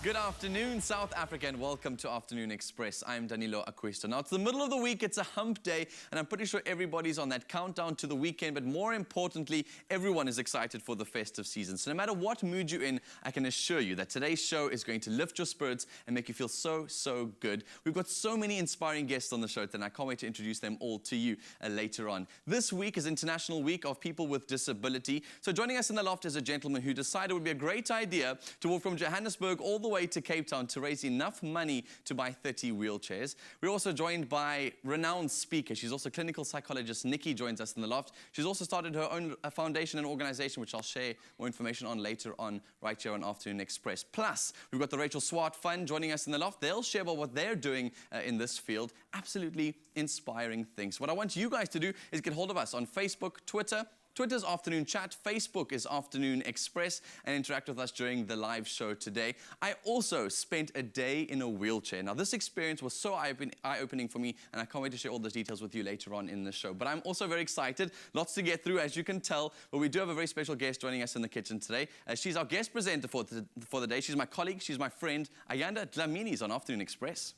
Good afternoon, South Africa, and welcome to Afternoon Express. I'm Danilo. Now, it's the middle of the week, it's a hump day, and I'm pretty sure everybody's on that countdown to the weekend, but more importantly, everyone is excited for the festive season. So no matter what mood you're in, I can assure you that today's show is going to lift your spirits and make you feel so good. We've got so many inspiring guests on the show today, and I can't wait to introduce them all to you later on. This week is International Week of People with Disability. So joining us in the loft is a gentleman who decided it would be a great idea to walk from Johannesburg all the way to Cape Town to raise enough money to buy 30 wheelchairs. We're also joined by renowned speaker. She's also clinical psychologist. Nicky joins us in the loft. She's also started her own foundation and organization, which I'll share more information on later on right here on Afternoon Express. Plus, we've got the Rachel SWAT Fund joining us in the loft. They'll share about what they're doing in this field. Absolutely inspiring things. What I want you guys to do is get hold of us on Facebook, Twitter. Twitter's Afternoon Chat, Facebook is Afternoon Express, and interact with us during the live show today. I also spent a day in a wheelchair. Now, this experience was so eye-opening for me, and I can't wait to share all those details with you later on in the show. But I'm also very excited. Lots to get through, as you can tell, but we do have a very special guest joining us in the kitchen today. She's our guest presenter for the day. She's my colleague, she's my friend. Ayanda Dlamini's on Afternoon Express.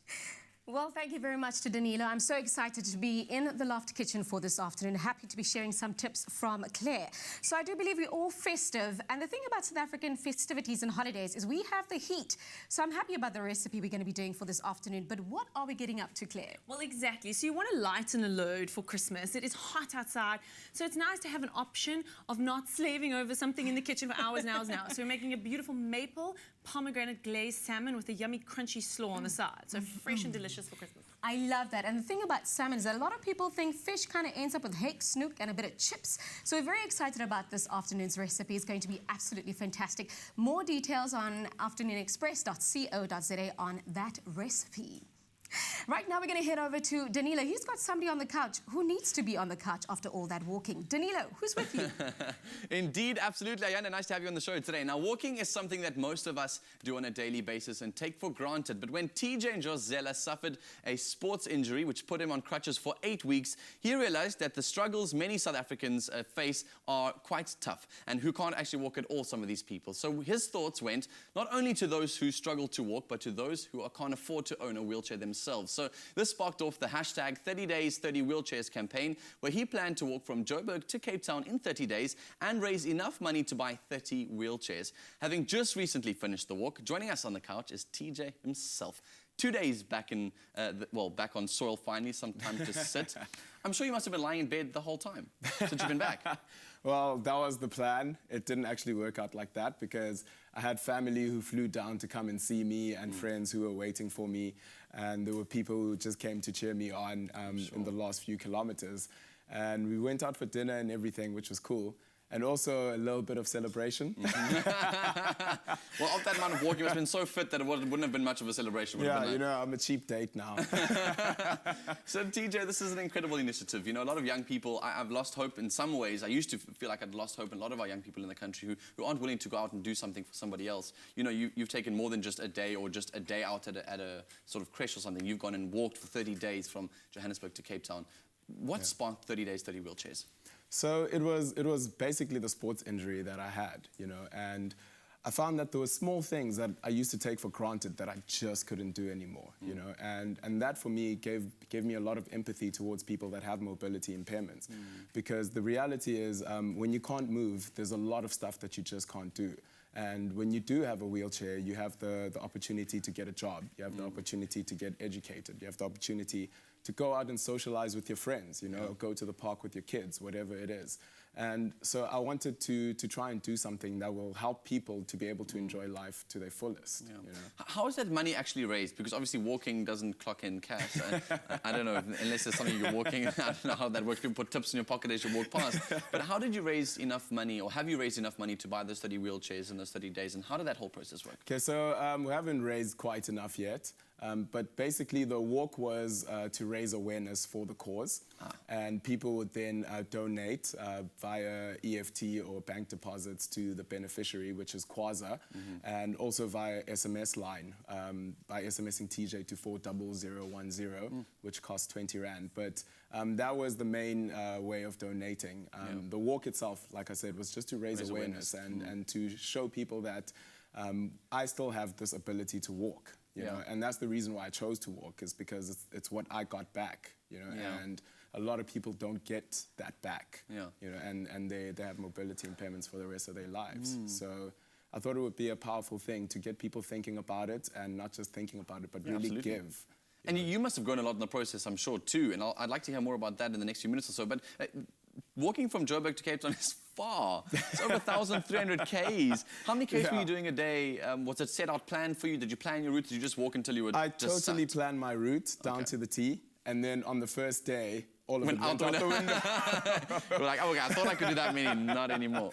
Well, thank you very much to Danilo. I'm so excited to be in the Loft kitchen for this afternoon. Happy to be sharing some tips from Claire. So I do believe we're all festive. And the thing about South African festivities and holidays is we have the heat. So I'm happy about the recipe we're going to be doing for this afternoon. But what are we getting up to, Claire? Well, exactly. So you want to lighten a load for Christmas. It is hot outside. So it's nice to have an option of not slaving over something in the kitchen for hours and hours and hours. So we're making a beautiful maple pomegranate glazed salmon with a yummy crunchy slaw on the side. So fresh and delicious for Christmas. I love that. And the thing about salmon is that a lot of people think fish kind of ends up with hake, snook, and a bit of chips. So we're very excited about this afternoon's recipe. It's going to be absolutely fantastic. More details on afternoonexpress.co.za on that recipe. Right now, we're going to head over to Danilo. He's got somebody on the couch who needs to be on the couch after all that walking. Danilo, who's with you? Indeed, absolutely, Ayanda. Nice to have you on the show today. Now, walking is something that most of us do on a daily basis and take for granted. But when TJ Njozela suffered a sports injury, which put him on crutches for 8 weeks, he realized that the struggles many South Africans face are quite tough and who can't actually walk at all, some of these people. So his thoughts went not only to those who struggle to walk, but to those who can't afford to own a wheelchair themselves. So this sparked off the hashtag 30 Days, 30 Wheelchairs campaign, where he planned to walk from Joburg to Cape Town in 30 days and raise enough money to buy 30 wheelchairs. Having just recently finished the walk, joining us on the couch is TJ himself. 2 days back in, back on soil finally, some time to sit. I'm sure you must have been lying in bed the whole time since you've been back. Well, that was the plan. It didn't actually work out like that because I had family who flew down to come and see me and friends who were waiting for me. And there were people who just came to cheer me on in the last few kilometers. And we went out for dinner and everything, which was cool. And also a little bit of celebration. Well, of that amount of walking, it's been so fit that it wouldn't have been much of a celebration. Yeah, you know, I'm a cheap date now. So, TJ, this is an incredible initiative. You know, a lot of young people, I've lost hope in some ways. I used to feel like I'd lost hope in a lot of our young people in the country who aren't willing to go out and do something for somebody else. You know, you've taken more than just a day or just a day out at a sort of creche or something. You've gone and walked for 30 days from Johannesburg to Cape Town. What sparked 30 Days, 30 Wheelchairs? So it was basically the sports injury that I had, you know, and I found that there were small things that I used to take for granted that I just couldn't do anymore, you know, and that for me gave me a lot of empathy towards people that have mobility impairments, because the reality is when you can't move, there's a lot of stuff that you just can't do. And when you do have a wheelchair, you have the opportunity to get a job, you have the opportunity to get educated, you have the opportunity to go out and socialize with your friends, you know, go to the park with your kids, whatever it is. And so I wanted to try and do something that will help people to be able to enjoy life to their fullest. Yeah. You know? How is that money actually raised? Because obviously walking doesn't clock in cash. I don't know, unless there's something you're walking, I don't know how that works. You put tips in your pocket as you walk past. But how did you raise enough money, or have you raised enough money to buy those 30 wheelchairs in those 30 days? And how did that whole process work? Okay, so we haven't raised quite enough yet. But basically the walk was to raise awareness for the cause, and people would then donate via EFT or bank deposits to the beneficiary, which is Kwaza, and also via SMS line by SMSing TJ to 40010, which costs 20 Rand. But that was the main way of donating. The walk itself, like I said, was just to raise awareness and to show people that I still have this ability to walk, you know, and that's the reason why I chose to walk, is because it's what I got back, you know, and a lot of people don't get that back, you know, and they have mobility impairments for the rest of their lives. So I thought it would be a powerful thing to get people thinking about it, and not just thinking about it, but really give. And you must have grown a lot in the process, I'm sure, too. And I'd like to hear more about that in the next few minutes or so. But walking from Joburg to Cape Town is far. It's over 1,300 Ks. How many Ks were you doing a day? Was it set out planned for you? Did you plan your route? Did you just walk until you were I totally planned my route down to the T. And then on the first day, all of it went out the window. You're like, oh, okay, I thought I could do that many, not anymore.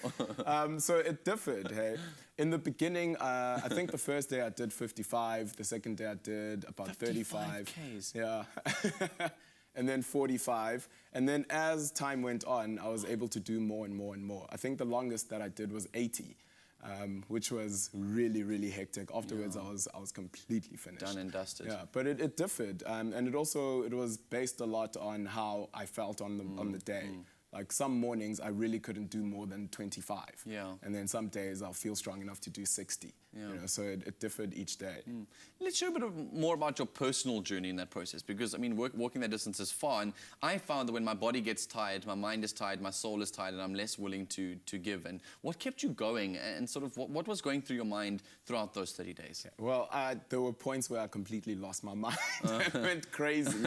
So it differed, hey. In the beginning, I think the first day I did 55. The second day I did about 35. Ks. Yeah. And then 45. And then as time went on, I was able to do more and more and more. I think the longest that I did was 80. Which was really, really hectic. Afterwards, I was completely finished. Done and dusted. Yeah, but it differed, and it was based a lot on how I felt on the day. Like some mornings, I really couldn't do more than 25. Yeah. And then some days, I'll feel strong enough to do 60. Yeah. You know, so it differed each day. Let's share a bit more about your personal journey in that process, because, I mean, walking that distance is far, and I found that when my body gets tired, my mind is tired, my soul is tired, and I'm less willing to give. And what kept you going, and sort of what was going through your mind throughout those 30 days? Yeah. Well, there were points where I completely lost my mind. It went crazy.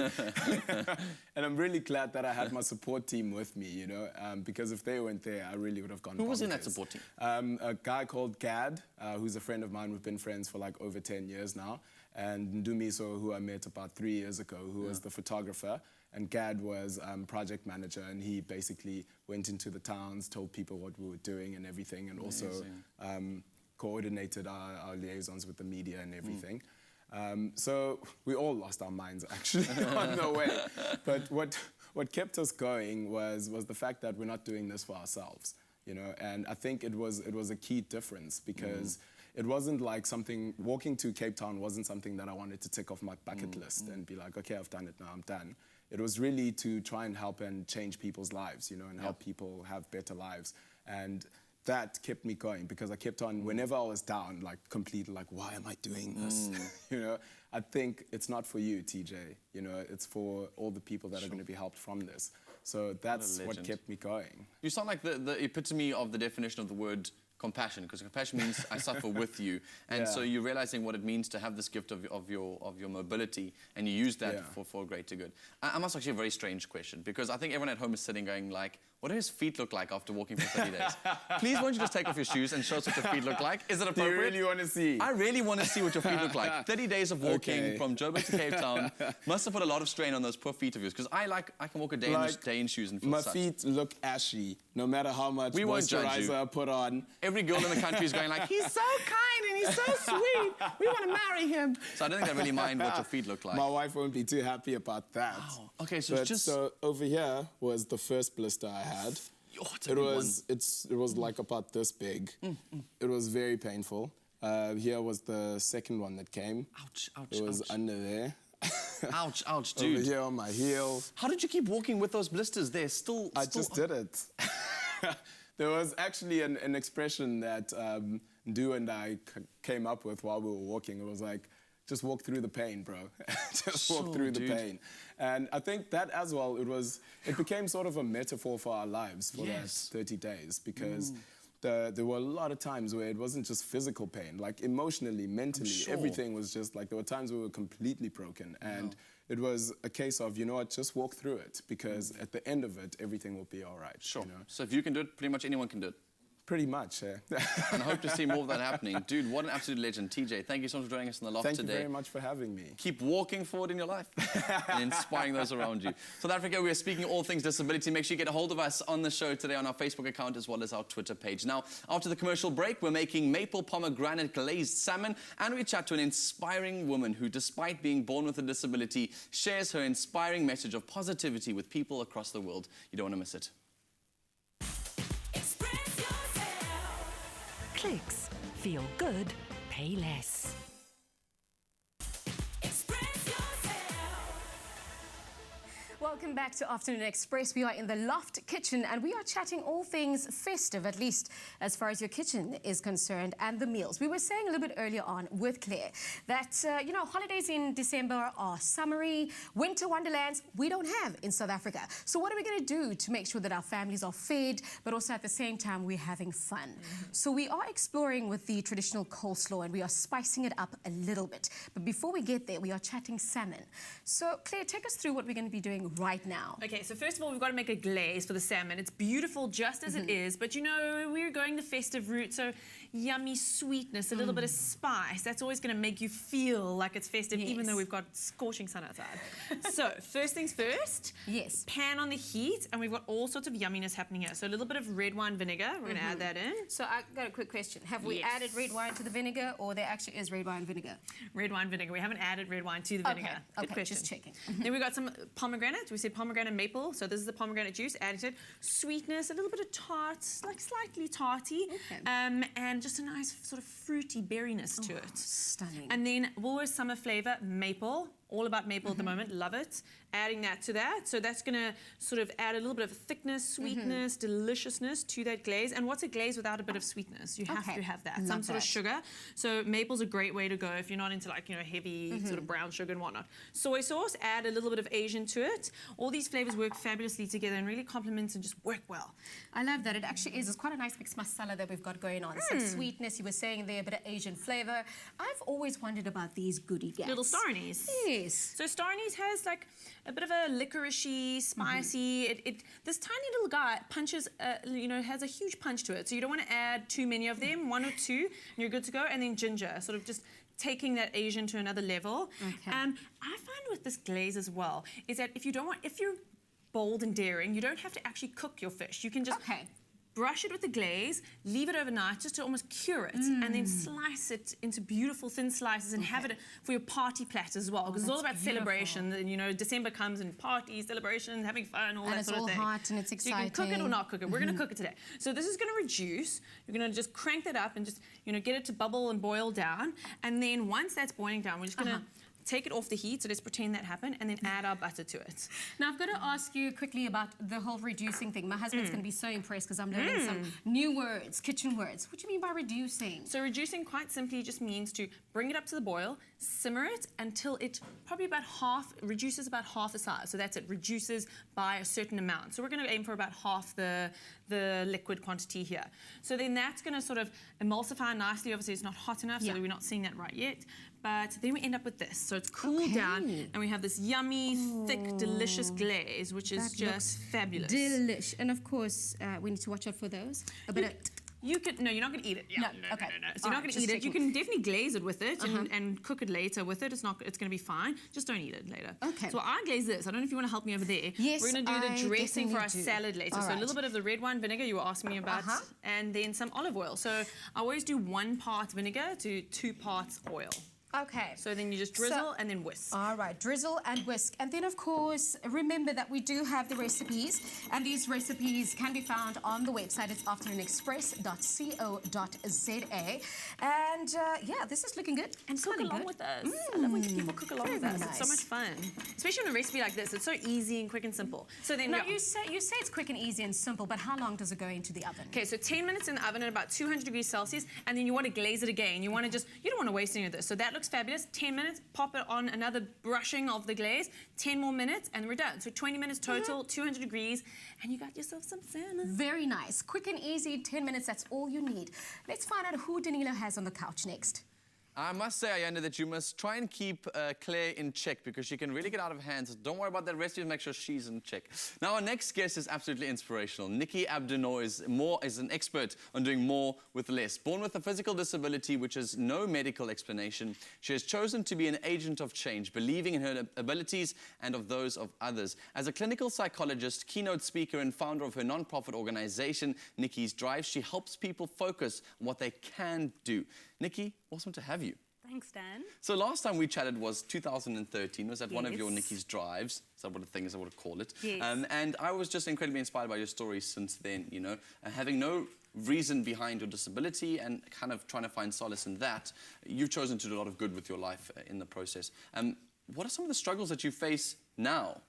And I'm really glad that I had my support team with me, you know, because if they weren't there, I really would have gone bonkers. Who was in that support team? A guy called Gad, who's a friend of mine. We've been friends for like over 10 years now. And Ndumiso, who I met about 3 years ago, who was the photographer. And Gad was project manager, and he basically went into the towns, told people what we were doing and everything, and also coordinated our liaisons with the media and everything. So we all lost our minds, actually, on the way. But what kept us going was the fact that we're not doing this for ourselves, you know. And I think it was a key difference, because it wasn't like walking to Cape Town wasn't something that I wanted to tick off my bucket list and be like, okay, I've done it now, I'm done. It was really to try and help and change people's lives, you know, and help people have better lives. And that kept me going, because I kept on, whenever I was down, like completely like, why am I doing this? You know, I think it's not for you, TJ, you know, it's for all the people that are going to be helped from this. So that's what kept me going. You sound like the epitome of the definition of the word compassion, because compassion means I suffer with you, and so you're realizing what it means to have this gift of your mobility, and you use that for a greater good. I'm ask actually a very strange question, because I think everyone at home is sitting going like, what do his feet look like after walking for 30 days? Please, won't you just take off your shoes and show us what your feet look like? Is it appropriate? Do you really want to see? I really want to see what your feet look like. 30 days of walking from Joburg to Cape Town must have put a lot of strain on those poor feet of yours, because I can walk a day in shoes and feel my feet look ashy, no matter how much moisturizer I put on. Every girl in the country is going like, he's so kind and he's so sweet. We want to marry him. So I don't think I really mind what your feet look like. My wife won't be too happy about that. Wow. Okay, so it's just... So over here was the first blister I had. Oh, it was like about this big. It was very painful. Here was the second one that came. Ouch, ouch, It was under there. Ouch, ouch, dude. Over here on my heel. How did you keep walking with those blisters? They're still... I just did it. There was actually an expression that Ndu and I came up with while we were walking. It was like, just walk through the pain, bro. Just walk through the pain. And I think that as well, it became sort of a metaphor for our lives for that 30 days, because there were a lot of times where it wasn't just physical pain, like emotionally, mentally, everything was just like, there were times we were completely broken. And it was a case of, you know what, just walk through it, because at the end of it, everything will be all right. Sure. You know? So if you can do it, pretty much anyone can do it. Pretty much, yeah. And I hope to see more of that happening. Dude, what an absolute legend. TJ, thank you so much for joining us in the Loft today. Thank you very much for having me. Keep walking forward in your life and inspiring those around you. South Africa, we are speaking all things disability. Make sure you get a hold of us on the show today on our Facebook account as well as our Twitter page. Now, after the commercial break, we're making maple pomegranate glazed salmon, and we chat to an inspiring woman who, despite being born with a disability, shares her inspiring message of positivity with people across the world. You don't want to miss it. Clicks. Feel good. Pay less. Well, Welcome back to Afternoon Express. We are in the Loft kitchen and we are chatting all things festive, at least as far as your kitchen is concerned, and the meals. We were saying a little bit earlier on with Claire that, holidays in December are summery, winter wonderlands we don't have in South Africa. So what are we going to do to make sure that our families are fed, but also at the same time we're having fun? So we are exploring with the traditional coleslaw and we are spicing it up a little bit. But before we get there, we are chatting salmon. So Claire, take us through what we're going to be doing right now. Okay, so first of all, we've got to make a glaze for the salmon. It's beautiful just as it is, but we're going the festive route, so yummy sweetness, a little bit of spice. That's always going to make you feel like it's festive, even though we've got scorching sun outside. So first things first, pan on the heat, and we've got all sorts of yumminess happening here. So a little bit of red wine vinegar, we're going to add that in. So I got a quick question. Have we added red wine to the vinegar, or there actually is red wine vinegar? Red wine vinegar. We haven't added red wine to the vinegar. Okay, Good question. just checking. Then we've got some pomegranate. We said pomegranate maple. So this is the pomegranate juice. Added to it. Sweetness, a little bit of tart, like slightly tarty. And just a nice sort of fruity berryness to it. Stunning. And then Woolworths summer flavor, maple. All about maple at the moment, love it. Adding that to that, so that's gonna sort of add a little bit of thickness, sweetness, deliciousness to that glaze. And what's a glaze without a bit of sweetness? You have to have that, some sort of sugar. So maple's a great way to go if you're not into heavy sort of brown sugar and whatnot. Soy sauce, add a little bit of Asian to it. All these flavors work fabulously together and really complement and just work well. I love that. It actually is. It's quite a nice mixed masala that we've got going on. Some sweetness, you were saying there, a bit of Asian flavor. I've always wondered about these goodie gaps. Little star anise. Yes. So star anise has like a bit of a licoricey, spicy. This tiny little guy punches, has a huge punch to it. So you don't want to add too many of them, 1 or 2, and you're good to go. And then ginger, sort of just taking that Asian to another level. I find with this glaze as well is that if you're bold and daring, you don't have to actually cook your fish. You can just brush it with the glaze, leave it overnight just to almost cure it, and then slice it into beautiful thin slices and have it for your party platter as well, because it's all about celebration. And, December comes and parties, celebrations, having fun, all that sort of thing. And it's all hot and it's exciting. So you can cook it or not cook it. We're going to cook it today. So this is going to reduce. You're going to just crank that up and just, get it to bubble and boil down. And then once that's boiling down, we're just going to take it off the heat, so let's pretend that happened, and then add our butter to it. Now, I've got to ask you quickly about the whole reducing thing. My husband's going to be so impressed because I'm learning some new words, kitchen words. What do you mean by reducing? So reducing quite simply just means to bring it up to the boil, simmer it until it probably reduces about half the size. So that's it, reduces by a certain amount. So we're going to aim for about half the liquid quantity here. So then that's going to sort of emulsify nicely. Obviously, it's not hot enough, so we're not seeing that right yet. But then we end up with this. So it's cooled down, and we have this yummy, thick, delicious glaze, which is just fabulous. Delish. And of course, we need to watch out for those. A bit of... No, you're not going to eat it. No. So you're not going to eat it. You can definitely glaze it with it and cook it later with it. It's going to be fine. Just don't eat it later. Okay. So I glaze this. I don't know if you want to help me over there. Yes, we're going to do the dressing for our definitely do. salad later. So a little bit of the red wine vinegar you were asking me about, and then some olive oil. So I always do 1 part vinegar to 2 parts oil. Okay. So then you just drizzle and then whisk. All right, drizzle and whisk. And then, of course, remember that we do have the recipes, and these recipes can be found on the website. It's afternoonexpress.co.za. And, this is looking good. And cook along with us. I love when people cook along with us. It's so much fun. Especially on a recipe like this. It's so easy and quick and simple. So then you say it's quick and easy and simple, but how long does it go into the oven? Okay, so 10 minutes in the oven at about 200 degrees Celsius, and then you want to glaze it again. You don't want to waste any of this. So that looks fabulous. 10 minutes, pop it on another brushing of the glaze, 10 more minutes, and we're done. So 20 minutes total, 200 degrees, and you got yourself some salmon. Very nice. Quick and easy, 10 minutes, that's all you need. Let's find out who Danilo has on the couch next. I must say, Ayanda, that you must try and keep Claire in check because she can really get out of hand. So don't worry about that recipe, make sure she's in check. Now, our next guest is absolutely inspirational. Nicky Abdinor is an expert on doing more with less. Born with a physical disability which has no medical explanation, she has chosen to be an agent of change, believing in her abilities and of those of others. As a clinical psychologist, keynote speaker, and founder of her non-profit organization, Nickys Drive, she helps people focus on what they can do. Nicky, awesome to have you. Thanks, Dan. So last time we chatted was 2013. Was that one of your Nickys Drives? Is that what the thing is I would call it? Yes. And I was just incredibly inspired by your story since then, having no reason behind your disability and kind of trying to find solace in that. You've chosen to do a lot of good with your life in the process. What are some of the struggles that you face now?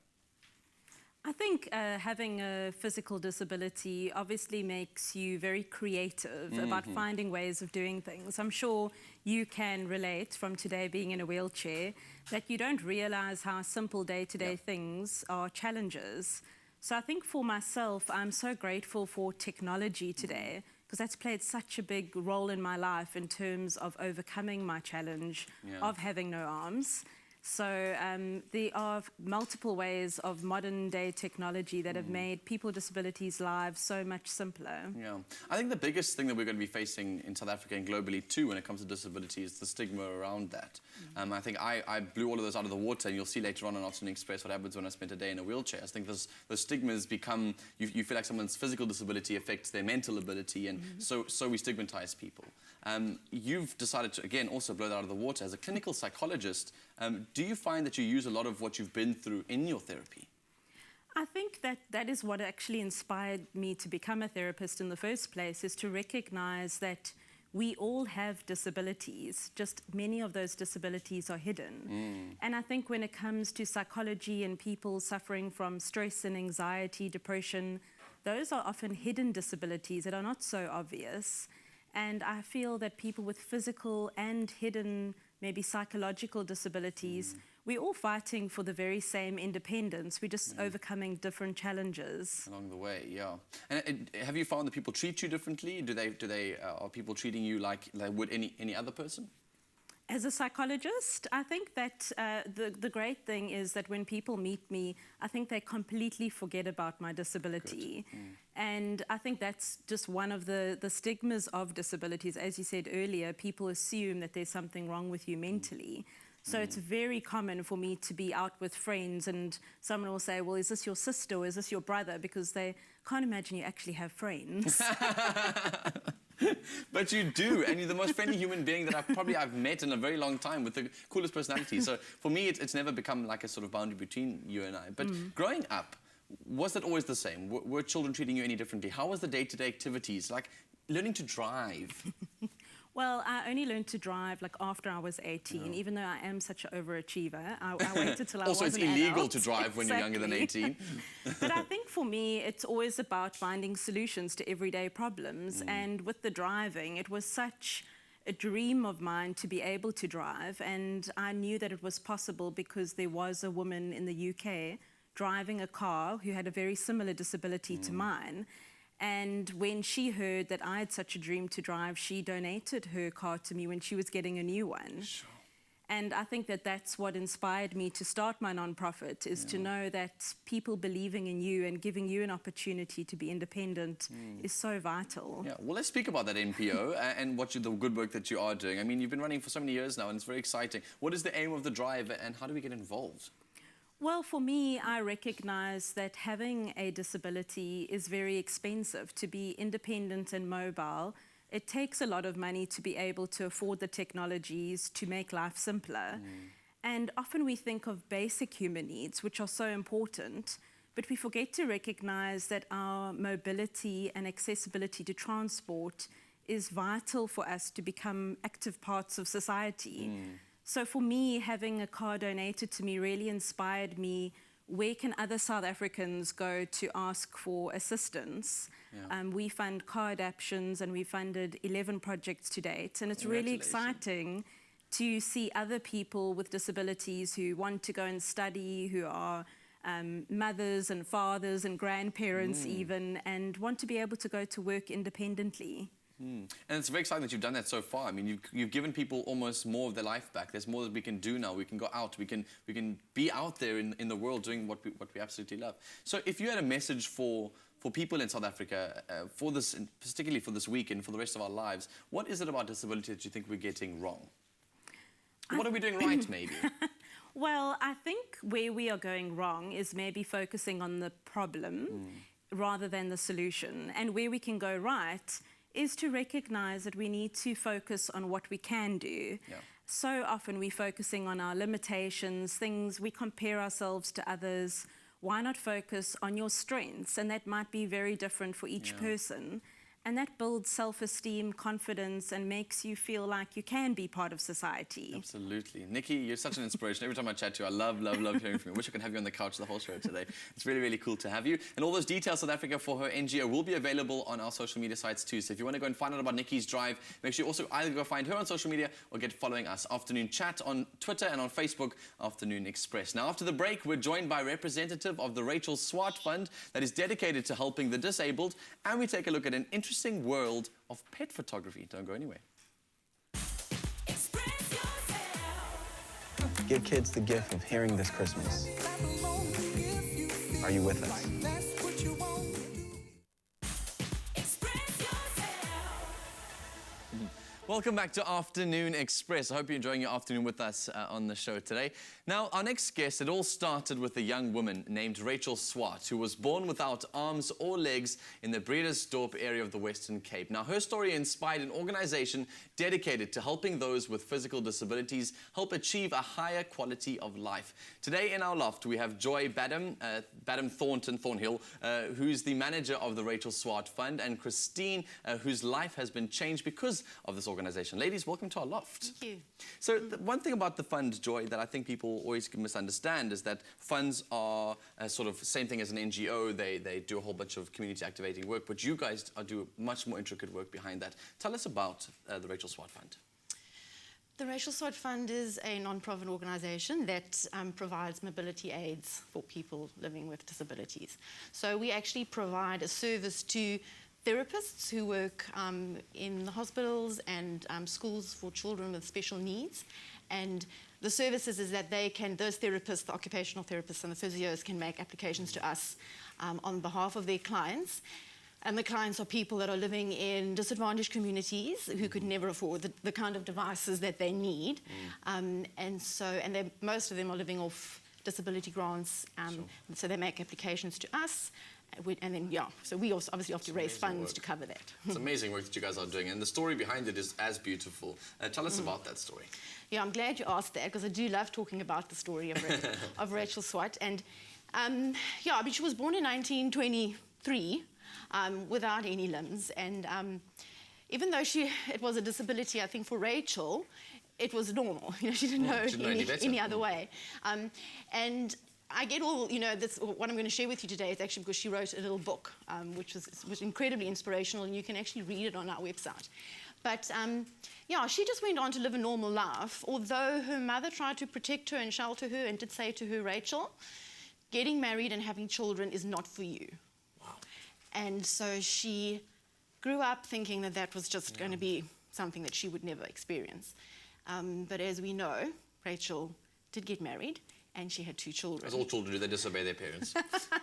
I think having a physical disability obviously makes you very creative about finding ways of doing things. I'm sure you can relate from today being in a wheelchair that you don't realize how simple day-to-day things are challenges. So I think for myself, I'm so grateful for technology today because that's played such a big role in my life in terms of overcoming my challenge of having no arms. So there are multiple ways of modern day technology that have made people with disabilities' lives so much simpler. Yeah. I think the biggest thing that we're going to be facing in South Africa and globally too when it comes to disability is the stigma around that. I think I blew all of those out of the water, and you'll see later on Afternoon Express what happens when I spent a day in a wheelchair. I think the stigmas become, you feel like someone's physical disability affects their mental ability, and so we stigmatize people. You've decided to, again, also blow that out of the water. As a clinical psychologist, do you find that you use a lot of what you've been through in your therapy? I think that is what actually inspired me to become a therapist in the first place, is to recognize that we all have disabilities, just many of those disabilities are hidden. And I think when it comes to psychology and people suffering from stress and anxiety, depression, those are often hidden disabilities that are not so obvious. And I feel that people with physical and hidden, maybe psychological disabilities, we're all fighting for the very same independence. We're just overcoming different challenges. Along the way, yeah. And have you found that people treat you differently? Are people treating you like they would any other person? As a psychologist, I think that the great thing is that when people meet me, I think they completely forget about my disability. And I think that's just one of the stigmas of disabilities. As you said earlier, people assume that there's something wrong with you mentally. So it's very common for me to be out with friends and someone will say, well, is this your sister or is this your brother? Because they can't imagine you actually have friends. But you do, and you're the most friendly human being that I've met in a very long time, with the coolest personality. So for me, it's never become like a sort of boundary between you and I. But growing up, was that always the same? Were children treating you any differently? How was the day-to-day activities, like learning to drive? Well, I only learned to drive like after I was 18, even though I am such an overachiever. I waited till I was an adult. Also, it's illegal to drive when you're younger than 18. But I think for me, it's always about finding solutions to everyday problems. And with the driving, it was such a dream of mine to be able to drive. And I knew that it was possible because there was a woman in the UK driving a car who had a very similar disability to mine. And when she heard that I had such a dream to drive, she donated her car to me when she was getting a new one. Sure. And I think that that's what inspired me to start my nonprofit, is to know that people believing in you and giving you an opportunity to be independent is so vital. Yeah, well, let's speak about that NPO and the good work that you are doing. I mean, you've been running for so many years now, and it's very exciting. What is the aim of the drive, and how do we get involved? Well, for me, I recognize that having a disability is very expensive. To be independent and mobile, it takes a lot of money to be able to afford the technologies to make life simpler. And often we think of basic human needs, which are so important, but we forget to recognize that our mobility and accessibility to transport is vital for us to become active parts of society. So for me, having a car donated to me really inspired me. Where can other South Africans go to ask for assistance? We fund car adoptions, and we funded 11 projects to date. And it's really exciting to see other people with disabilities who want to go and study, who are mothers and fathers and grandparents even, and want to be able to go to work independently. And it's very exciting that you've done that so far. I mean, you've given people almost more of their life back. There's more that we can do now. We can go out. We can be out there in the world doing what we absolutely love. So if you had a message for people in South Africa, particularly for this week and for the rest of our lives, what is it about disability that you think we're getting wrong? What are we doing right, maybe? Well, I think where we are going wrong is maybe focusing on the problem rather than the solution. And where we can go right is to recognize that we need to focus on what we can do. So often we're focusing on our limitations, things, we compare ourselves to others. Why not focus on your strengths? And that might be very different for each person. And that builds self-esteem, confidence, and makes you feel like you can be part of society. Absolutely. Nicky, you're such an inspiration. Every time I chat to you, I love hearing from you. I wish I could have you on the couch the whole show today. It's really, really cool to have you. And all those details, South Africa, for her NGO will be available on our social media sites too. So if you want to go and find out about Nickys Drive, make sure you also either go find her on social media or get following us. Afternoon Chat on Twitter and on Facebook, Afternoon Express. Now, after the break, we're joined by a representative of the Rachel SWAT Fund that is dedicated to helping the disabled, and we take a look at an interesting world of pet photography. Don't go anywhere. Give kids the gift of hearing this Christmas. Are you with us? Welcome back to Afternoon Express. I hope you're enjoying your afternoon with us on the show today. Now, our next guest, it all started with a young woman named Rachel SWAT, who was born without arms or legs in the Bredasdorp area of the Western Cape. Now, her story inspired an organization dedicated to helping those with physical disabilities help achieve a higher quality of life. Today in our loft, we have Joy Thornhill, who's the manager of the Rachel SWAT Fund, and Christine, whose life has been changed because of this organization. Ladies, welcome to our loft. Thank you. So one thing about the fund, Joy, that I think people always misunderstand is that funds are sort of same thing as an NGO. They do a whole bunch of community activating work, but you guys do much more intricate work behind that. Tell us about the Rachel SWAT Fund. The Rachel SWAT Fund is a non-profit organisation that provides mobility aids for people living with disabilities. So we actually provide a service to therapists who work in the hospitals and schools for children with special needs. And the services is that those therapists, the occupational therapists and the physios can make applications to us on behalf of their clients. And the clients are people that are living in disadvantaged communities who could never afford the kind of devices that they need. And most of them are living off disability grants. So they make applications to us. So we also obviously have to raise funds to cover that. It's amazing work that you guys are doing, and the story behind it is as beautiful. Tell us about that story. Yeah, I'm glad you asked that, because I do love talking about the story of Rachel SWAT. And she was born in 1923 without any limbs, and even though it was a disability, I think for Rachel, it was normal. She didn't know any other way. And I get all, what I'm going to share with you today is actually because she wrote a little book, which was incredibly inspirational, and you can actually read it on our website. But, she just went on to live a normal life, although her mother tried to protect her and shelter her and did say to her, Rachel, getting married and having children is not for you. Wow. And so she grew up thinking that that was just going to be something that she would never experience. But as we know, Rachel did get married, and she had 2 children. As all children do, they disobey their parents.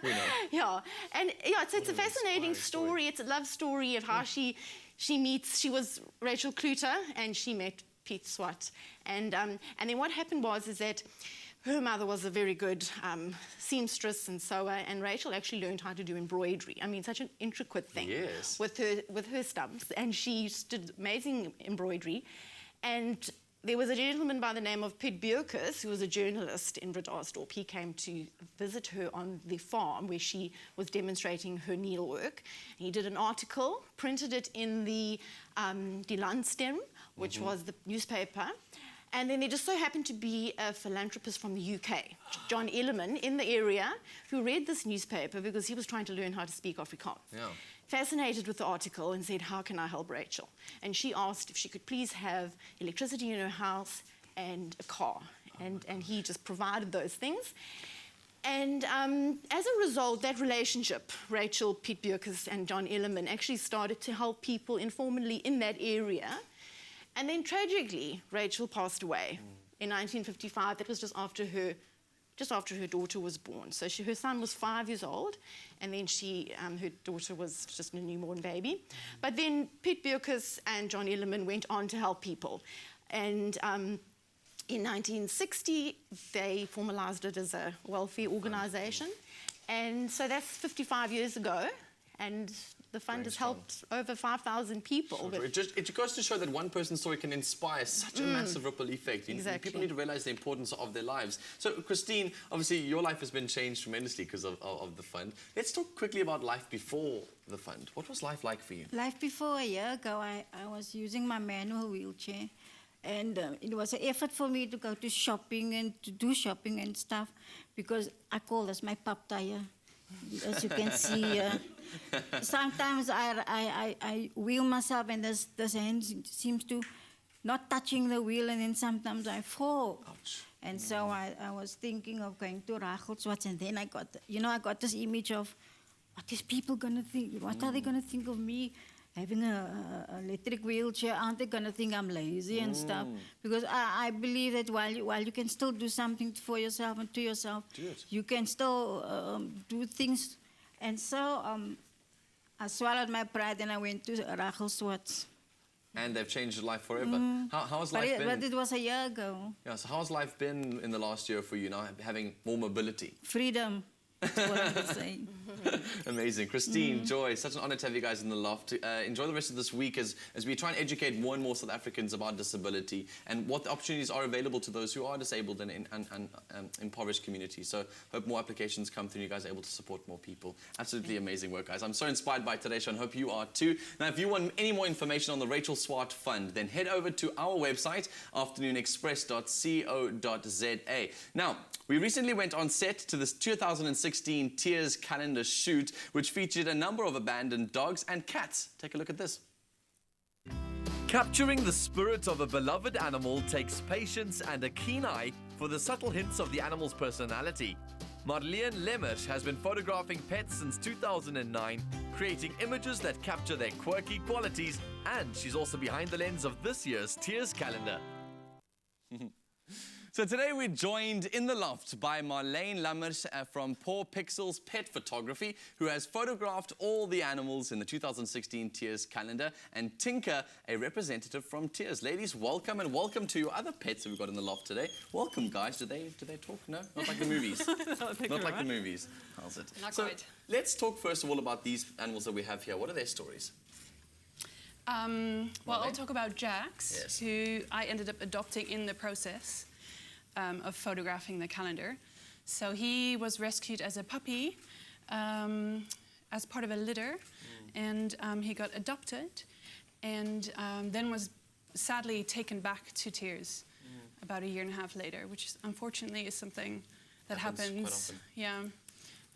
We know. It's a fascinating story. It's a love story of how she was Rachel Kluter, and she met Pete SWAT. And then what happened was that her mother was a very good seamstress and sewer, and Rachel actually learned how to do embroidery. I mean, such an intricate thing with her stumps, and she did amazing embroidery. And there was a gentleman by the name of Piet Bierkes, who was a journalist in Bredasdorp. He came to visit her on the farm where she was demonstrating her needlework. He did an article, printed it in the Die Landstem, which was the newspaper. And then there just so happened to be a philanthropist from the UK, John Ellerman, in the area, who read this newspaper because he was trying to learn how to speak Afrikaans. Yeah. Fascinated with the article and said, how can I help Rachel? And she asked if she could please have electricity in her house and a car. And he just provided those things. And as a result, that relationship, Rachel, Piet Bierkes and John Ellerman, actually started to help people informally in that area. And then tragically, Rachel passed away in 1955. That was just after her daughter was born. So her son was 5 years old, and then her daughter was just a newborn baby. But then Piet Bierkes and John Ellerman went on to help people. And in 1960, they formalized it as a welfare organization. And so that's 55 years ago. and the fund has strong. helped over 5,000 people. Sure. It goes to show that one person's story can inspire such a massive ripple effect. Exactly. People need to realize the importance of their lives. So, Christine, obviously your life has been changed tremendously because of the fund. Let's talk quickly about life before the fund. What was life like for you? Life before a year ago, I was using my manual wheelchair. And it was an effort for me to go to shopping and to do shopping and stuff because I call this my pap tire. As you can see, sometimes I wheel myself and this hand seems to not touching the wheel, and then sometimes I fall. Ouch. And so I was thinking of going to SWAT, and then I got this image of what is people gonna think? What are they gonna think of me? Having a electric wheelchair, aren't they gonna think I'm lazy and stuff? Because I believe that while you can still do something for yourself and to yourself, you can still do things. And so I swallowed my pride and I went to SWAT. And they've changed your life forever. How's life been? But it was a year ago. Yeah, so how's life been in the last year for you now, having more mobility? Freedom. That's what I would say. Amazing. Christine, Joy, such an honor to have you guys in the Loft. Enjoy the rest of this week as we try and educate more and more South Africans about disability and what the opportunities are available to those who are disabled and in impoverished communities. So hope more applications come through and you guys are able to support more people. Absolutely amazing work, guys. I'm so inspired by today's show and hope you are too. Now, if you want any more information on the Rachel SWAT Fund, then head over to our website, afternoonexpress.co.za. Now, we recently went on set to this 2016 Tears calendar shoot, which featured a number of abandoned dogs and cats. Take a look at this. Capturing the spirit of a beloved animal takes patience and a keen eye for the subtle hints of the animal's personality. Madeleine Lemmersch has been photographing pets since 2009, creating images that capture their quirky qualities, and she's also behind the lens of this year's Tears calendar. So today we're joined in the Loft by Madeleine Lemmersch from Poor Pixels Pet Photography, who has photographed all the animals in the 2016 Tears calendar, and Tinker, a representative from Tears. Ladies, welcome, and welcome to your other pets that we've got in the Loft today. Welcome, guys. Do they talk? No? Not like the movies. Not like the movies. How's it? Not so quite. Let's talk first of all about these animals that we have here. What are their stories? Well, I'll talk about Jax, who I ended up adopting in the process of photographing the calendar. So he was rescued as a puppy as part of a litter, and he got adopted and then was sadly taken back to Tears about a year and a half later, which unfortunately is something that happens. Yeah.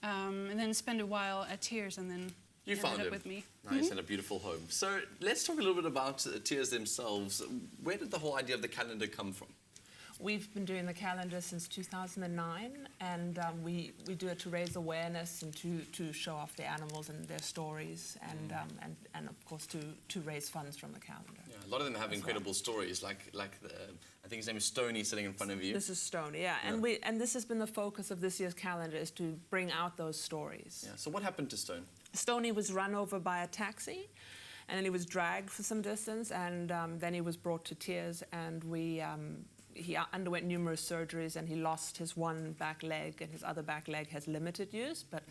And then spent a while at Tears and then You found ended him. up with me. Nice, and a beautiful home. So let's talk a little bit about Tears themselves. Where did the whole idea of the calendar come from? We've been doing the calendar since 2009, and we do it to raise awareness and to show off the animals and their stories, and of course to raise funds from the calendar. Yeah, a lot of them have incredible stories, like I think his name is Stoney sitting in front of you. This is Stoney, yeah. And this has been the focus of this year's calendar, is to bring out those stories. Yeah. So what happened to Stone? Stoney was run over by a taxi, and then he was dragged for some distance, and then he was brought to Tears, and he underwent numerous surgeries, and he lost his one back leg, and his other back leg has limited use, but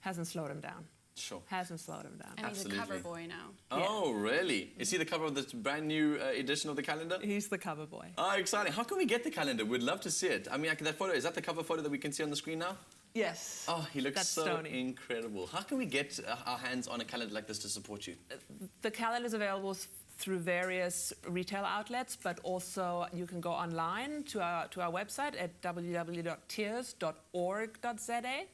hasn't slowed him down. Sure. Hasn't slowed him down. And he's a cover boy now. Oh, really? Is he the cover of this brand new edition of the calendar? He's the cover boy. Oh, exciting. How can we get the calendar? We'd love to see it. I mean, that photo, is that the cover photo that we can see on the screen now? Yes. Oh, he looks That's so Stoney. incredible. How can we get our hands on a calendar like this to support you? The calendar is available through various retail outlets, but also you can go online to our website at www.tears.org.za,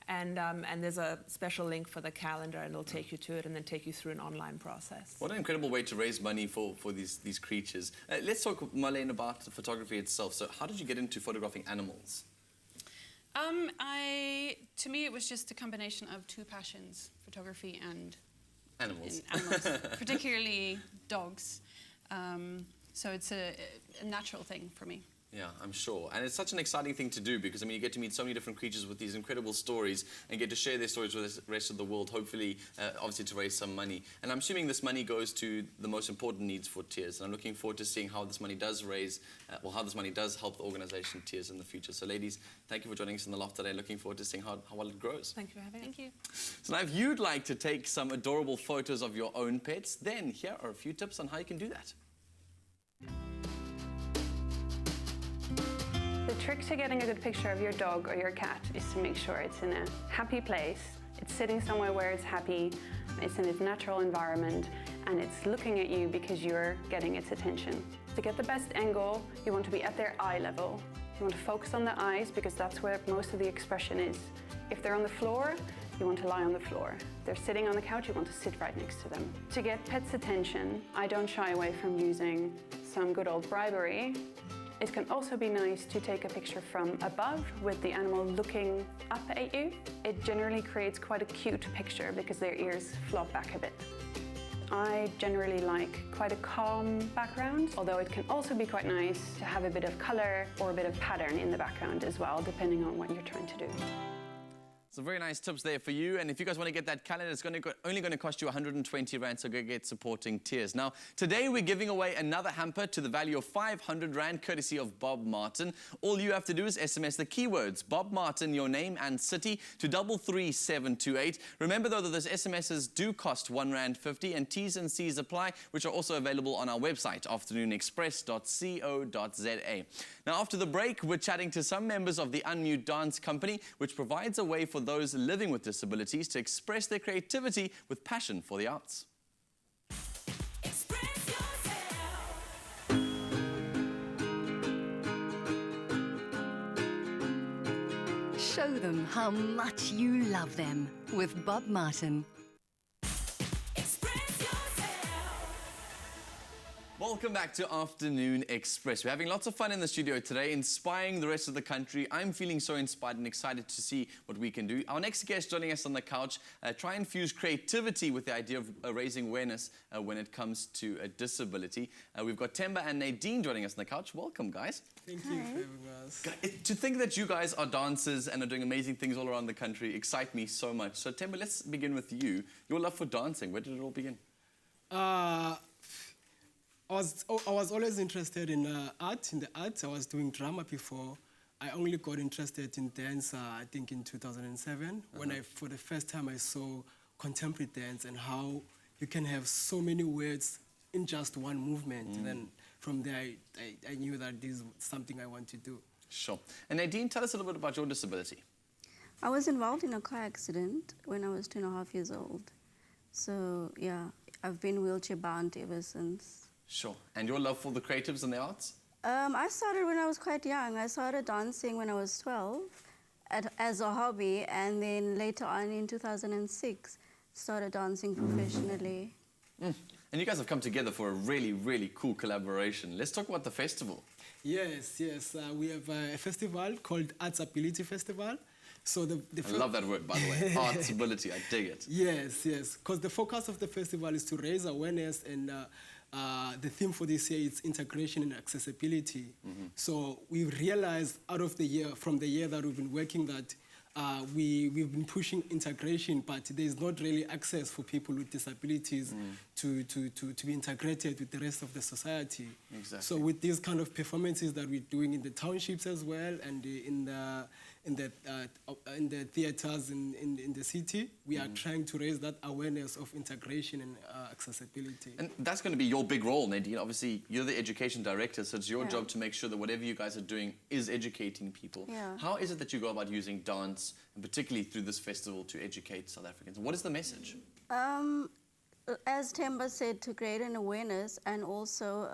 and there's a special link for the calendar, and it'll take you to it and then take you through an online process. What an incredible way to raise money for these creatures. Let's talk, Marlene, about the photography itself. So how did you get into photographing animals? To me, it was just a combination of two passions: photography and animals. Particularly dogs. So it's a natural thing for me. Yeah, I'm sure. And it's such an exciting thing to do because, I mean, you get to meet so many different creatures with these incredible stories and get to share their stories with the rest of the world, hopefully, obviously, to raise some money. And I'm assuming this money goes to the most important needs for Tears. And I'm looking forward to seeing how this money does raise, how this money does help the organisation Tears in the future. So, ladies, thank you for joining us in the Loft today. Looking forward to seeing how well it grows. Thank you for having us. Thank you. So now, if you'd like to take some adorable photos of your own pets, then here are a few tips on how you can do that. The trick to getting a good picture of your dog or your cat is to make sure it's in a happy place, it's sitting somewhere where it's happy, it's in its natural environment, and it's looking at you because you're getting its attention. To get the best angle, you want to be at their eye level. You want to focus on the eyes because that's where most of the expression is. If they're on the floor, you want to lie on the floor. If they're sitting on the couch, you want to sit right next to them. To get pets' attention, I don't shy away from using some good old bribery. It can also be nice to take a picture from above with the animal looking up at you. It generally creates quite a cute picture because their ears flop back a bit. I generally like quite a calm background, although it can also be quite nice to have a bit of color or a bit of pattern in the background as well, depending on what you're trying to do. Some very nice tips there for you. And if you guys want to get that calendar, it's only going to cost you 120 Rand, so go get supporting Tears. Now, today we're giving away another hamper to the value of 500 Rand, courtesy of Bob Martin. All you have to do is SMS the keywords Bob Martin, your name and city, to 33728. Remember, though, that those SMSs do cost R1.50, and T's and C's apply, which are also available on our website, afternoonexpress.co.za. Now, after the break, we're chatting to some members of the Unmute Dance Company, which provides a way for those living with disabilities to express their creativity with passion for the arts. Show them how much you love them with Bob Martin. Welcome back to Afternoon Express. We're having lots of fun in the studio today, inspiring the rest of the country. I'm feeling so inspired and excited to see what we can do. Our next guest joining us on the couch, try and fuse creativity with the idea of raising awareness when it comes to a disability. We've got Temba and Nadine joining us on the couch. Welcome, guys. Thank you for having us. To think that you guys are dancers and are doing amazing things all around the country excite me so much. So, Temba, let's begin with you. Your love for dancing, where did it all begin? I was always interested in art, in the arts. I was doing drama before. I only got interested in dance, I think, in 2007, when for the first time, I saw contemporary dance and how you can have so many words in just one movement. And then from there, I knew that this is something I want to do. Sure. And Nadine, tell us a little bit about your disability. I was involved in a car accident when I was 2.5 years old. So, yeah, I've been wheelchair bound ever since. Sure. And your love for the creatives and the arts? I started when I was quite young. I started dancing when I was 12 as a hobby, and then later on in 2006, started dancing professionally. And you guys have come together for a really, really cool collaboration. Let's talk about the festival. Yes. We have a festival called Arts Ability Festival. So I love that word, by the way, Arts Ability. I dig it. Yes. Because the focus of the festival is to raise awareness, and the theme for this year is integration and accessibility. So we've realized from the year that we've been working, that we've been pushing integration, but there's not really access for people with disabilities to be integrated with the rest of the society. Exactly. So with these kind of performances that we're doing in the townships as well, and in the theaters in the city, we are trying to raise that awareness of integration and accessibility. And that's going to be your big role, Nadine. Obviously, you're the education director, so it's your job to make sure that whatever you guys are doing is educating people. Yeah. How is it that you go about using dance, and particularly through this festival, to educate South Africans? What is the message? As Temba said, to create an awareness, and also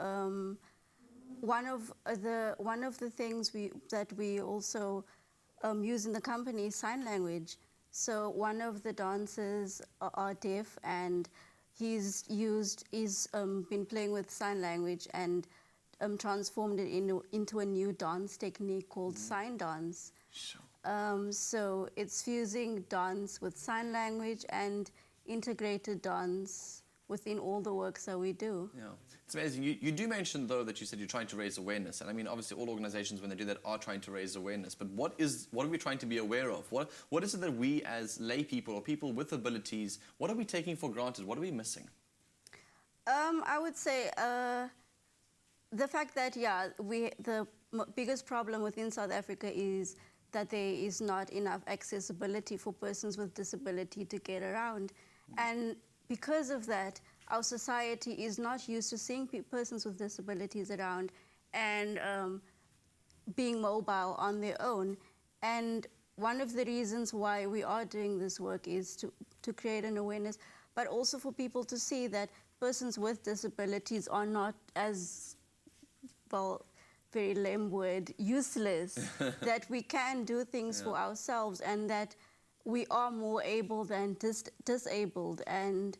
one of the things that we also use in the company is sign language. So one of the dancers are deaf, and he's been playing with sign language and transformed it into a new dance technique called sign dance. Sure. So it's fusing dance with sign language and integrated dance within all the works that we do. Yeah, it's amazing. You do mention, though, that you said you're trying to raise awareness. And I mean, obviously, all organizations, when they do that, are trying to raise awareness. But what are we trying to be aware of? What is it that we, as lay people or people with abilities, what are we taking for granted? What are we missing? I would say the fact that, the biggest problem within South Africa is that there is not enough accessibility for persons with disability to get around. And because of that, our society is not used to seeing persons with disabilities around and being mobile on their own. And one of the reasons why we are doing this work is to create an awareness, but also for people to see that persons with disabilities are not as, well, very lame word, useless, that we can do things for ourselves and that we are more able than disabled, and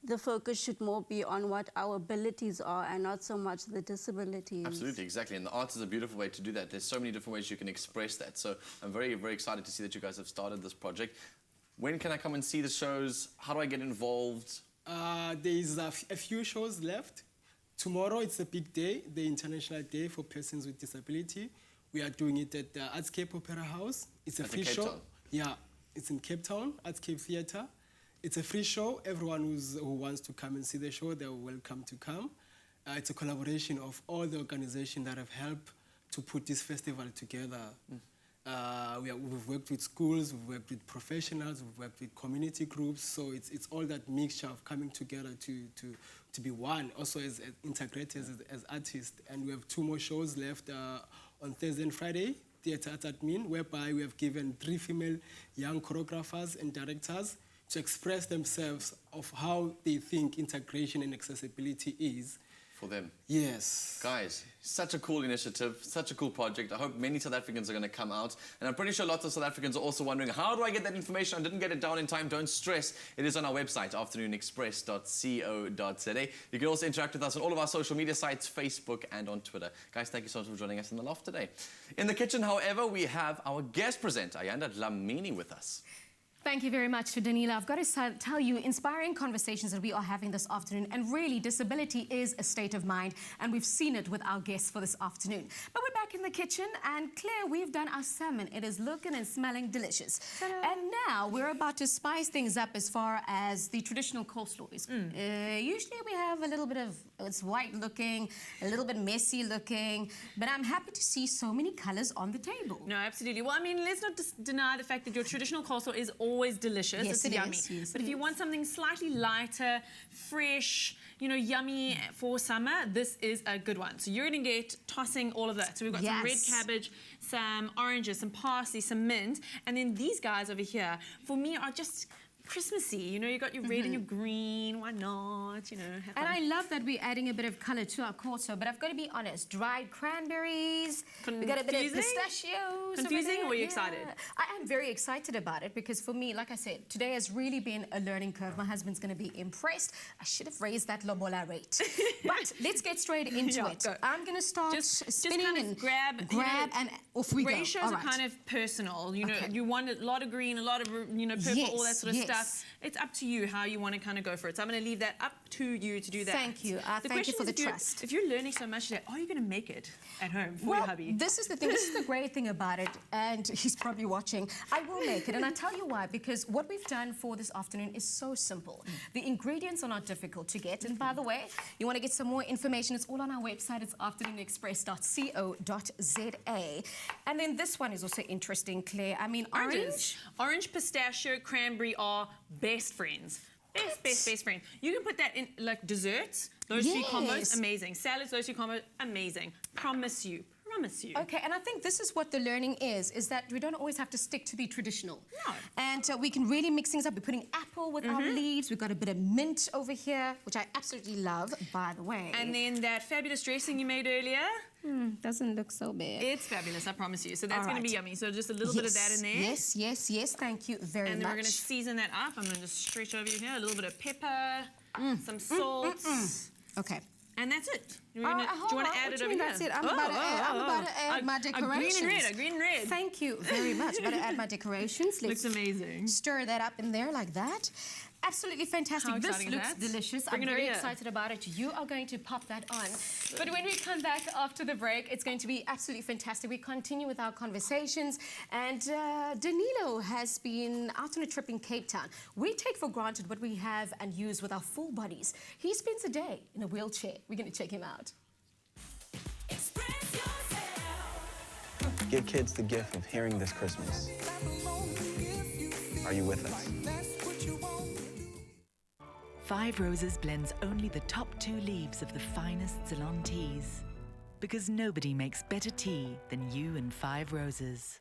the focus should more be on what our abilities are and not so much the disabilities. Absolutely, exactly. And the art is a beautiful way to do that. There's so many different ways you can express that. So I'm very, very excited to see that you guys have started this project. When can I come and see the shows? How do I get involved? There is a few shows left. Tomorrow it's a big day, the International Day for Persons with Disability. We are doing it at the Artscape Opera House. It's a free show. Yeah, it's in Cape Town, Artscape Theatre. It's a free show. Everyone who wants to come and see the show, they're welcome to come. It's a collaboration of all the organizations that have helped to put this festival together. We've worked with schools, we've worked with professionals, we've worked with community groups, so it's all that mixture of coming together to be one, also as integrated as artists. And we have 2 more shows left on Thursday and Friday, Theatre at Admin, whereby we have given 3 female young choreographers and directors to express themselves of how they think integration and accessibility is. For them. Yes. Guys, such a cool initiative, such a cool project. I hope many South Africans are going to come out. And I'm pretty sure lots of South Africans are also wondering, how do I get that information? I didn't get it down in time. Don't stress. It is on our website, afternoonexpress.co.za. You can also interact with us on all of our social media sites, Facebook and on Twitter. Guys, thank you so much for joining us in the Loft today. In the kitchen, however, we have our guest presenter, Ayanda Dlamini, with us. Thank you very much to Danilo. I've got to tell you, inspiring conversations that we are having this afternoon, and really, disability is a state of mind, and we've seen it with our guests for this afternoon. But we're back in the kitchen, and Claire, we've done our salmon. It is looking and smelling delicious. And now we're about to spice things up as far as the traditional coleslaw is. Usually we have a little bit of, it's white looking, a little bit messy looking, but I'm happy to see so many colors on the table. No, absolutely. Well, I mean, let's not deny the fact that your traditional coleslaw is always delicious. Yes, it's yummy. But if you want something slightly lighter, fresh, you know, yummy for summer, this is a good one. So you're going to get tossing all of that. So we've got some red cabbage, some oranges, some parsley, some mint, and then these guys over here, for me, are just Christmassy. You know, you got your red and your green. Why not? You know, have fun. And I love that we're adding a bit of colour to our coleslaw, but I've got to be honest, dried cranberries, we got a bit of pistachios. Confusing, or are you excited? I am very excited about it because for me, like I said, today has really been a learning curve. My husband's going to be impressed. I should have raised that lobola rate. But let's get straight into it. Go. I'm going to start spinning kind of and grab and off we go. Ratios are kind of personal. You know, you want a lot of green, a lot of, you know, purple, all that sort of stuff. It's up to you how you want to kind of go for it. So I'm going to leave that up to you to do that. Thank you. Thank you for the trust. If you're learning so much today, are you going to make it at home for your hubby? This is the thing. This is the great thing about it, and he's probably watching. I will make it, and I tell you why, because what we've done for this afternoon is so simple. The ingredients are not difficult to get, and by the way, you want to get some more information, it's all on our website. It's afternoonexpress.co.za. And then this one is also interesting, Claire. I mean, orange, pistachio, cranberry are best friends. Best friends. You can put that in like desserts. Those 2 combos, amazing. Salads, those 2 combos, amazing. Promise you. Okay, and I think this is what the learning is that we don't always have to stick to the traditional. No. And we can really mix things up. We're putting apple with our leaves. We've got a bit of mint over here, which I absolutely love, by the way. And then that fabulous dressing you made earlier. Doesn't look so bad. It's fabulous, I promise you. So that's going to be yummy. So just a little bit of that in there. Yes. Thank you very much. And then we're going to season that up. I'm going to just stretch over here. A little bit of pepper, some salt. Okay. And that's it. Do you want to add it over here? That's it. I'm about to add my decorations. Green and red. Thank you very much. I'm about to add my decorations. Looks amazing. Stir that up in there like that. absolutely fantastic. How This exciting is looks that? delicious. Bring I'm it over very here. excited about it. You are going to pop that on. But when we come back after the break, it's going to be absolutely fantastic. We continue with our conversations. And Danilo has been out on a trip in Cape Town. We take for granted what we have and use with our full bodies. He spends a day in a wheelchair. We're going to check him out. Give kids the gift of hearing this Christmas. Are you with us? Five Roses blends only the top 2 leaves of the finest Ceylon teas. Because nobody makes better tea than you and Five Roses.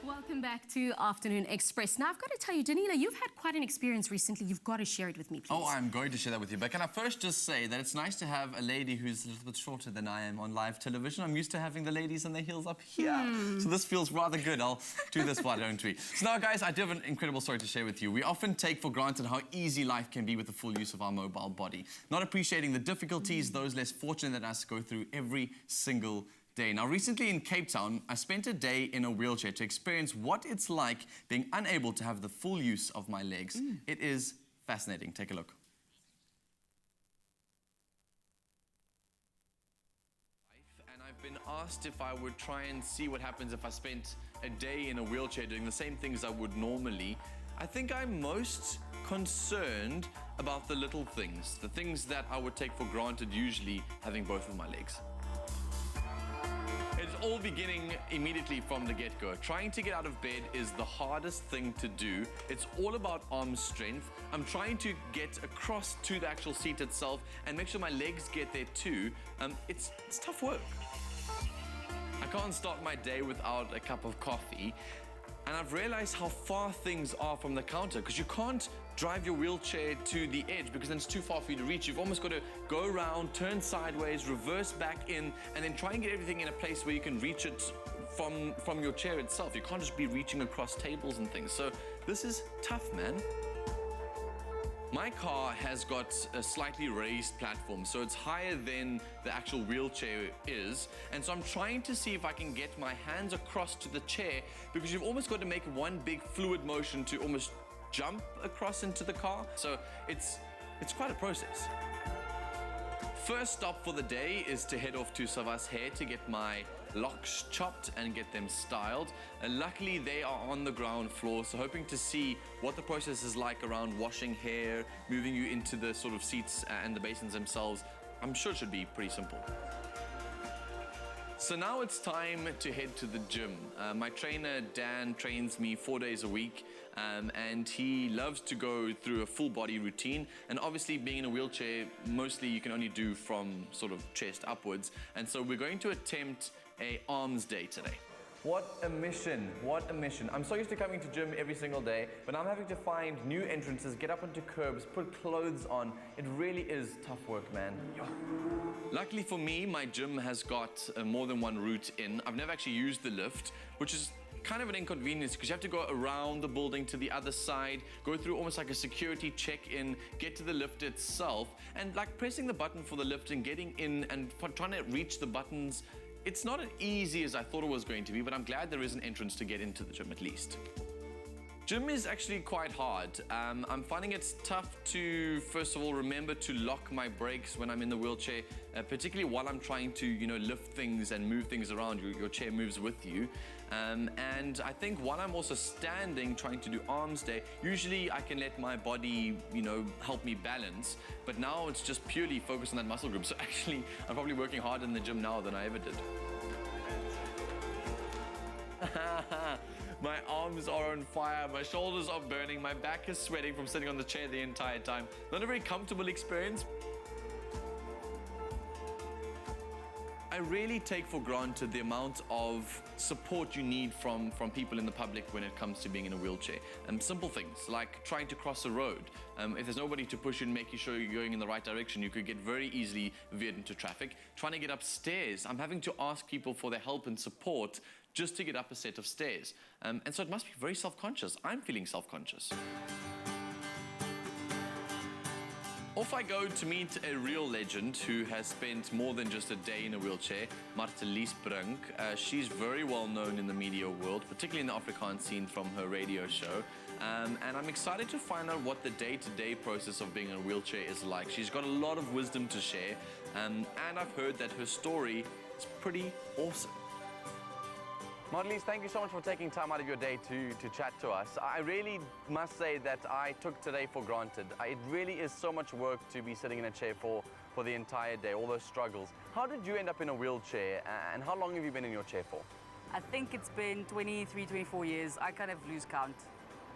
Welcome back to Afternoon Express. Now, I've got to tell you, Danilo, you've had quite an experience recently. You've got to share it with me, please. Oh, I'm going to share that with you. But can I first just say that it's nice to have a lady who's a little bit shorter than I am on live television. I'm used to having the ladies and their heels up here. So this feels rather good. I'll do this, why don't we? So now, guys, I do have an incredible story to share with you. We often take for granted how easy life can be with the full use of our mobile body, not appreciating the difficulties those less fortunate than us go through every single day. Now, recently in Cape Town, I spent a day in a wheelchair to experience what it's like being unable to have the full use of my legs. It is fascinating. Take a look. And I've been asked if I would try and see what happens if I spent a day in a wheelchair doing the same things I would normally. I think I'm most concerned about the little things, the things that I would take for granted usually having both of my legs. It's all beginning immediately from the get-go. Trying to get out of bed is the hardest thing to do. It's all about arm strength. I'm trying to get across to the actual seat itself and make sure my legs get there too. It's tough work. I can't start my day without a cup of coffee. And I've realized how far things are from the counter, because you can't drive your wheelchair to the edge because then it's too far for you to reach. You've almost got to go around, turn sideways, reverse back in, and then try and get everything in a place where you can reach it from your chair itself. You can't just be reaching across tables and things. So this is tough, man. My car has got a slightly raised platform, so it's higher than the actual wheelchair is. And so I'm trying to see if I can get my hands across to the chair, because you've almost got to make one big fluid motion to almost jump across into the car. So it's quite a process. First stop for the day is to head off to Sava's hair to get my locks chopped and get them styled. Luckily, they are on the ground floor, so hoping to see what the process is like around washing hair, moving you into the sort of seats and the basins themselves. I'm sure it should be pretty simple. So now it's time to head to the gym. My trainer, Dan, trains me 4 days a week, and he loves to go through a full body routine. And obviously, being in a wheelchair, mostly you can only do from sort of chest upwards. And so we're going to attempt a arms day today. What a mission, what a mission. I'm so used to coming to gym every single day, but I'm having to find new entrances, get up onto curbs, put clothes on. It really is tough work, man. Luckily for me, my gym has got more than one route in. I've never actually used the lift, which is kind of an inconvenience because you have to go around the building to the other side, go through almost like a security check-in, get to the lift itself, and like pressing the button for the lift and getting in and trying to reach the buttons. It's not as easy as I thought it was going to be, but I'm glad there is an entrance to get into the gym at least. Gym is actually quite hard. I'm finding it's tough to, first of all, remember to lock my brakes when I'm in the wheelchair, particularly while I'm trying to, lift things and move things around. Your chair moves with you. And I think while I'm also standing, trying to do arms day, usually I can let my body, help me balance. But now it's just purely focused on that muscle group. So actually, I'm probably working harder in the gym now than I ever did. My arms are on fire, my shoulders are burning, my back is sweating from sitting on the chair the entire time. Not a very comfortable experience. I really take for granted the amount of support you need from people in the public when it comes to being in a wheelchair. Simple things like trying to cross a road. If there's nobody to push you and make sure you're going in the right direction, you could get very easily veered into traffic. Trying to get upstairs, I'm having to ask people for their help and support just to get up a set of stairs. And so it must be very self-conscious. I'm feeling self-conscious. Off I go to meet a real legend who has spent more than just a day in a wheelchair, Martelies Brink. She's very well known in the media world, particularly in the Afrikaans scene from her radio show. And I'm excited to find out what the day-to-day process of being in a wheelchair is like. She's got a lot of wisdom to share, and I've heard that her story is pretty awesome. Martelies, thank you so much for taking time out of your day to chat to us. I really must say that I took today for granted. It really is so much work to be sitting in a chair for the entire day, all those struggles. How did you end up in a wheelchair, and how long have you been in your chair for? I think it's been 23, 24 years. I kind of lose count.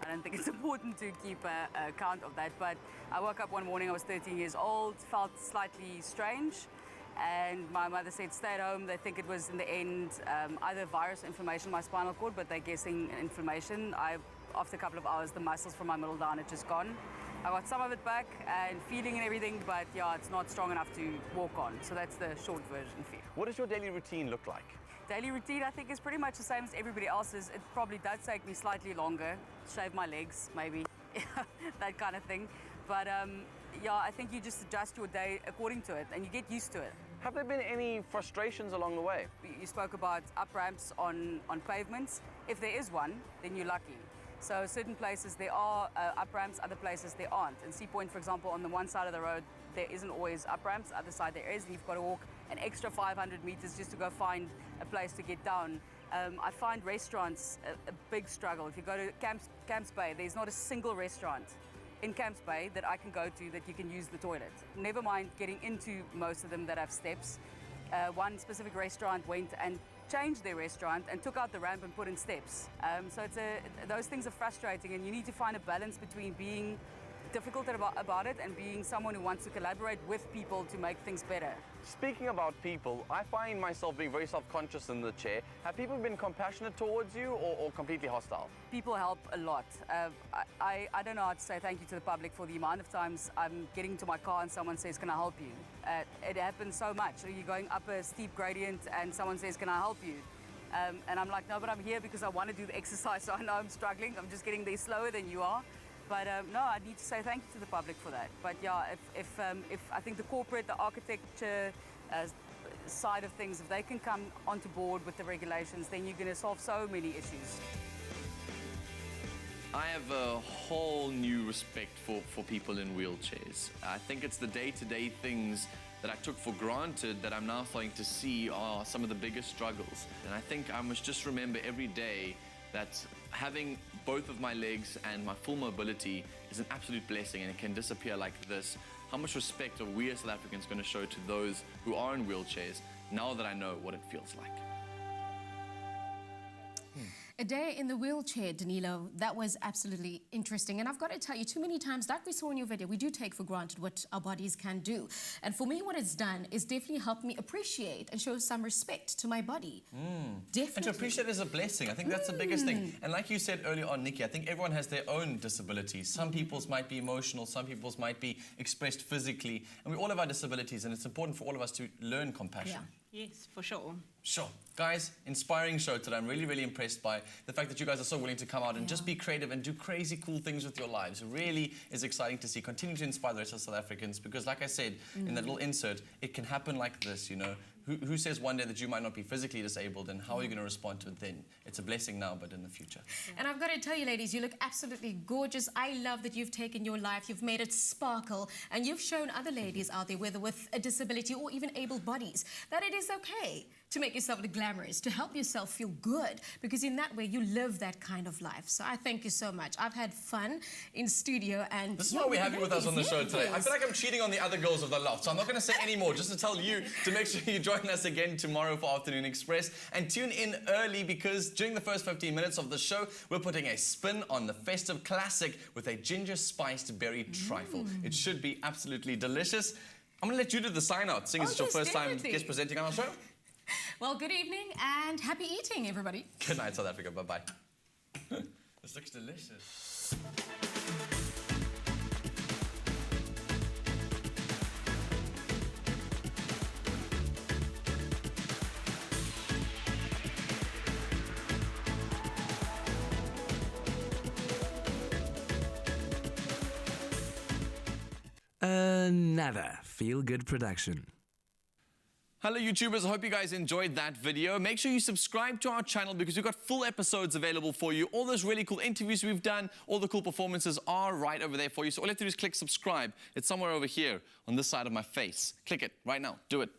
I don't think it's important to keep a count of that, but I woke up one morning, I was 13 years old, felt slightly strange. And my mother said, stay at home. They think it was, in the end, either virus inflammation in my spinal cord, but they're guessing inflammation. After a couple of hours, the muscles from my middle down had just gone. I got some of it back and feeling and everything, but yeah, it's not strong enough to walk on. So that's the short version for you. What does your daily routine look like? Daily routine, I think, is pretty much the same as everybody else's. It probably does take me slightly longer. Shave my legs, maybe, that kind of thing. But yeah, I think you just adjust your day according to it, and you get used to it. Have there been any frustrations along the way? You spoke about up ramps on pavements. If there is one, then you're lucky. So certain places there are up ramps, other places there aren't. In Sea Point, for example, on the one side of the road, there isn't always up ramps, the other side there is, and you've got to walk an extra 500 meters just to go find a place to get down. I find restaurants a big struggle. If you go to Camps Bay, there's not a single restaurant in Camps Bay that I can go to that you can use the toilet. Never mind getting into most of them that have steps. One specific restaurant went and changed their restaurant and took out the ramp and put in steps. So those things are frustrating, and you need to find a balance between being difficult about it and being someone who wants to collaborate with people to make things better. Speaking about people, I find myself being very self-conscious in the chair. Have people been compassionate towards you or completely hostile? People help a lot. I don't know how to say thank you to the public for the amount of times I'm getting to my car and someone says, can I help you? It happens so much. You're going up a steep gradient and someone says, can I help you? And I'm like, no, but I'm here because I want to do the exercise, so I know I'm struggling. I'm just getting there slower than you are. But no, I need to say thank you to the public for that. But yeah, if I think the corporate, the architecture side of things, if they can come onto board with the regulations, then you're going to solve so many issues. I have a whole new respect for people in wheelchairs. I think it's the day-to-day things that I took for granted that I'm now starting to see are some of the biggest struggles. And I think I must just remember every day that having both of my legs and my full mobility is an absolute blessing, and it can disappear like this. How much respect are we as South Africans going to show to those who are in wheelchairs now that I know what it feels like? A day in the wheelchair, Danilo, that was absolutely interesting. And I've got to tell you, too many times, like we saw in your video, we do take for granted what our bodies can do. And for me, what it's done is definitely helped me appreciate and show some respect to my body. Definitely. And to appreciate it is a blessing. I think that's the biggest thing. And like you said earlier on, Nicky, I think everyone has their own disabilities. Some people's might be emotional, some people's might be expressed physically. And we all have our disabilities, and it's important for all of us to learn compassion. Yes, for sure. Sure. Guys, inspiring show today. I'm really, really impressed by the fact that you guys are so willing to come out and just be creative and do crazy cool things with your lives. It really is exciting to see. Continue to inspire the rest of South Africans, because like I said in that little insert, it can happen like this, you know. Who says one day that you might not be physically disabled, and how are you going to respond to it then? It's a blessing now, but in the future. And I've got to tell you, ladies, you look absolutely gorgeous. I love that you've taken your life, you've made it sparkle, and you've shown other ladies out there, whether with a disability or even able bodies, that it is okay to make yourself look glamorous, to help yourself feel good, because in that way you live that kind of life. So I thank you so much. I've had fun in studio, and this is why we're having with us on the show today. I feel like I'm cheating on the other girls of the Loft, so I'm not going to say any more, just to tell you to make sure you join us again tomorrow for Afternoon Express, and tune in early, because during the first 15 minutes of the show we're putting a spin on the festive classic with a ginger spiced berry trifle. It should be absolutely delicious. I'm going to let you do the sign out, seeing as it's your first time guest presenting on our show. Well, good evening and happy eating, everybody. Good night, South Africa. Bye-bye. This looks delicious. Another feel-good production. Hello YouTubers, I hope you guys enjoyed that video. Make sure you subscribe to our channel because we've got full episodes available for you. All those really cool interviews we've done, all the cool performances are right over there for you. So all you have to do is click subscribe. It's somewhere over here on this side of my face. Click it right now. Do it.